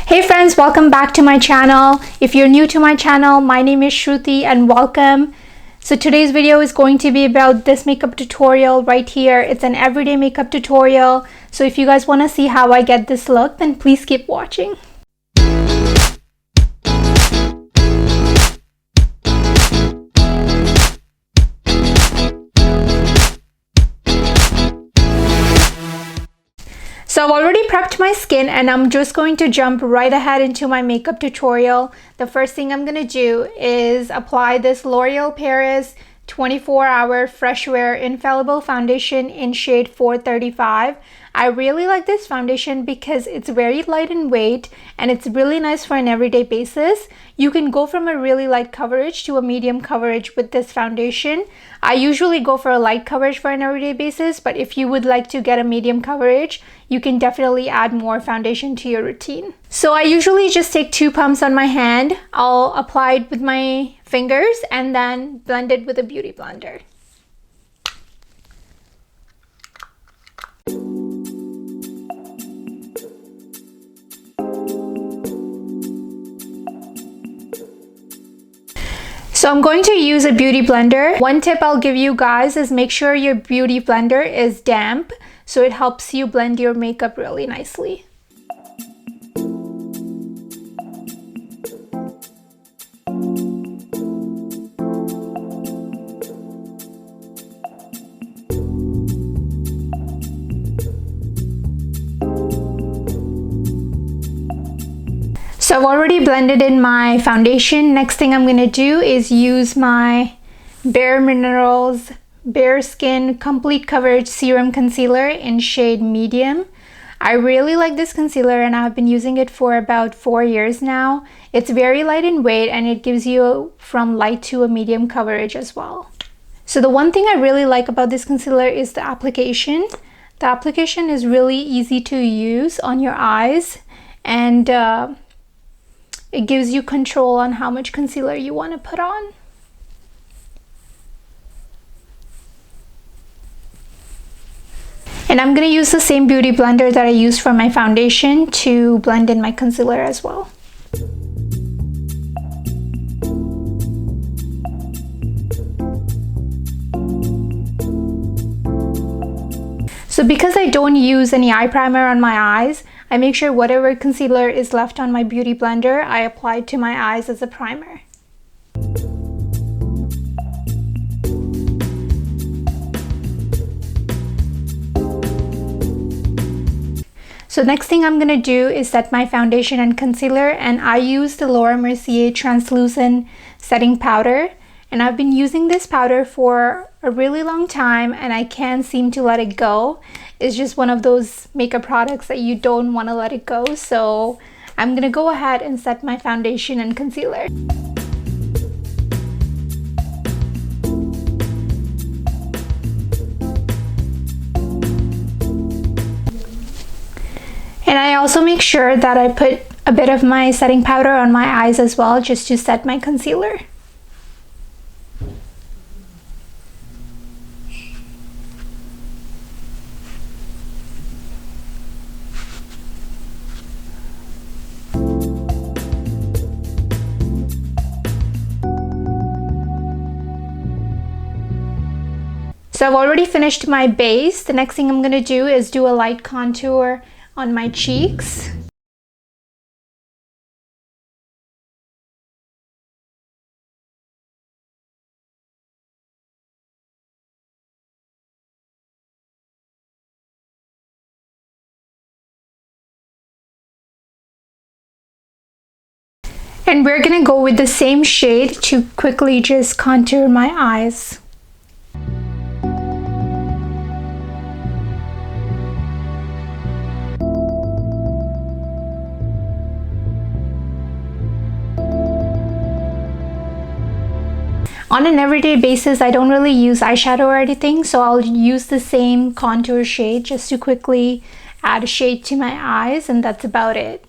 Hey friends, welcome back to my channel. If you're new to my channel, my name is Shruti and welcome. So today's video is going to be about this makeup tutorial right here. It's an everyday makeup tutorial. So if you guys want to see how I get this look, then please keep watching. So I've already prepped my skin and I'm just going to jump right ahead into my makeup tutorial. The first thing I'm going to do is apply this L'Oreal Paris 24-hour Fresh Wear Infallible Foundation in shade 435. I really like this foundation because it's very light in weight and it's really nice for an everyday basis. You can go from a really light coverage to a medium coverage with this foundation. I usually go for a light coverage for an everyday basis, but if you would like to get a medium coverage, you can definitely add more foundation to your routine. So I usually just take 2 pumps on my hand. I'll apply it with my fingers and then blend it with a beauty blender. So I'm going to use a beauty blender. One tip I'll give you guys is make sure your beauty blender is damp so it helps you blend your makeup really nicely. So I've already blended in my foundation. Next thing I'm going to do is use my Bare Minerals Bare Skin Complete Coverage Serum Concealer in shade Medium. I really like this concealer and I've been using it for about 4 years now. It's very light in weight and it gives you from light to a medium coverage as well. So the one thing I really like about this concealer is the application. The application is really easy to use on your eyes and it gives you control on how much concealer you want to put on. And I'm going to use the same beauty blender that I used for my foundation to blend in my concealer as well. So because I don't use any eye primer on my eyes, I make sure whatever concealer is left on my beauty blender, I apply to my eyes as a primer. So next thing I'm going to do is set my foundation and concealer, and I use the Laura Mercier Translucent Setting Powder. And I've been using this powder for a really long time and I can't seem to let it go. It's just one of those makeup products that you don't want to let it go. So I'm going to go ahead and set my foundation and concealer. And I also make sure that I put a bit of my setting powder on my eyes as well, just to set my concealer. So I've already finished my base. The next thing I'm going to do is do a light contour on my cheeks. And we're going to go with the same shade to quickly just contour my eyes. On an everyday basis, I don't really use eyeshadow or anything, so I'll use the same contour shade just to quickly add a shade to my eyes, and that's about it.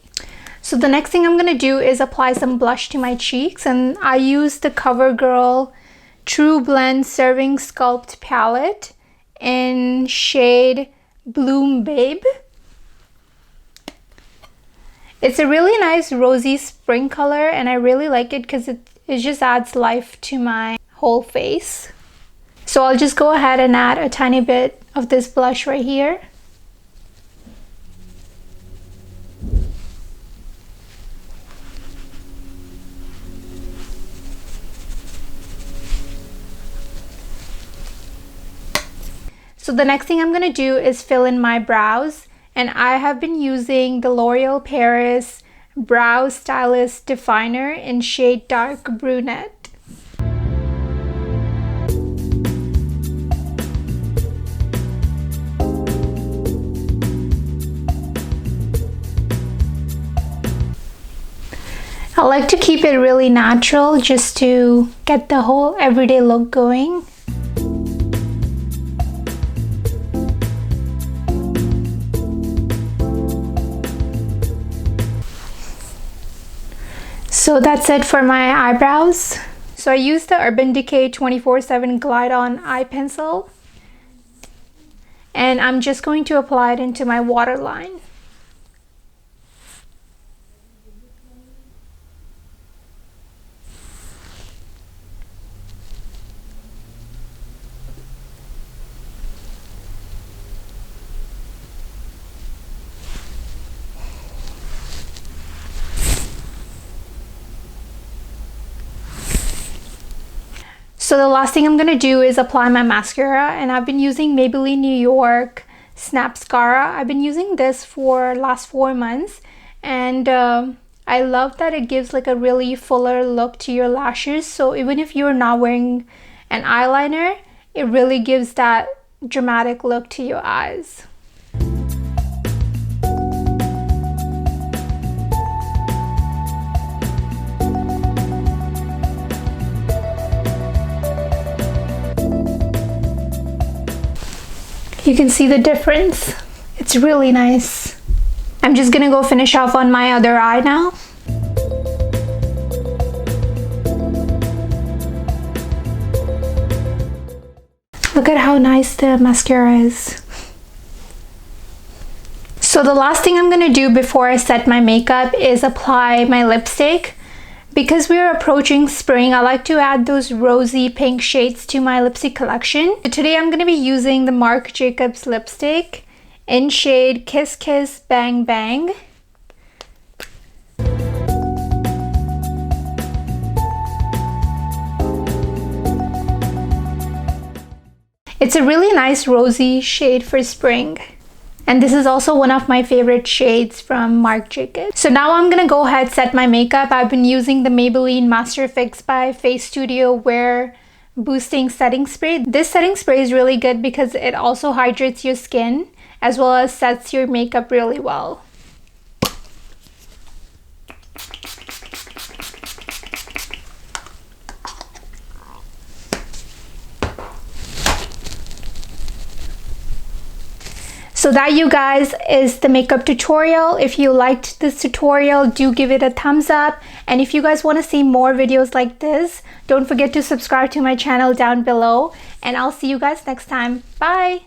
So the next thing I'm going to do is apply some blush to my cheeks, and I use the COVERGIRL TRUBLEND Serving Sculpt palette in shade Bloom Babe. It's a really nice rosy spring color, and I really like it because it just adds life to my whole face. So I'll just go ahead and add a tiny bit of this blush right here. So the next thing I'm going to do is fill in my brows, and I have been using the L'Oreal Paris Brow Stylist Definer in shade Dark Brunette. I like to keep it really natural just to get the whole everyday look going. So that's it for my eyebrows. So I used the Urban Decay 24/7 Glide On Eye Pencil, and I'm just going to apply it into my waterline. So the last thing I'm going to do is apply my mascara, and I've been using Maybelline New York Snapscara. I've been using this for last 4 months, and I love that it gives like a really fuller look to your lashes. So even if you're not wearing an eyeliner, it really gives that dramatic look to your eyes. You can see the difference. It's really nice. I'm just gonna go finish off on my other eye now. Look at how nice the mascara is. So the last thing I'm gonna do before I set my makeup is apply my lipstick. Because we're approaching spring, I like to add those rosy pink shades to my lipstick collection. Today I'm going to be using the Marc Jacobs lipstick in shade Kiss Kiss Bang Bang. It's a really nice rosy shade for spring. And this is also one of my favorite shades from Marc Jacobs. So now I'm gonna go ahead set my makeup. I've been using the Maybelline Master Fix by Face Studio Wear Boosting Setting Spray. This setting spray is really good because it also hydrates your skin as well as sets your makeup really well. So that, you guys, is the makeup tutorial. If you liked this tutorial, do give it a thumbs up. And if you guys want to see more videos like this, don't forget to subscribe to my channel down below. And I'll see you guys next time. Bye!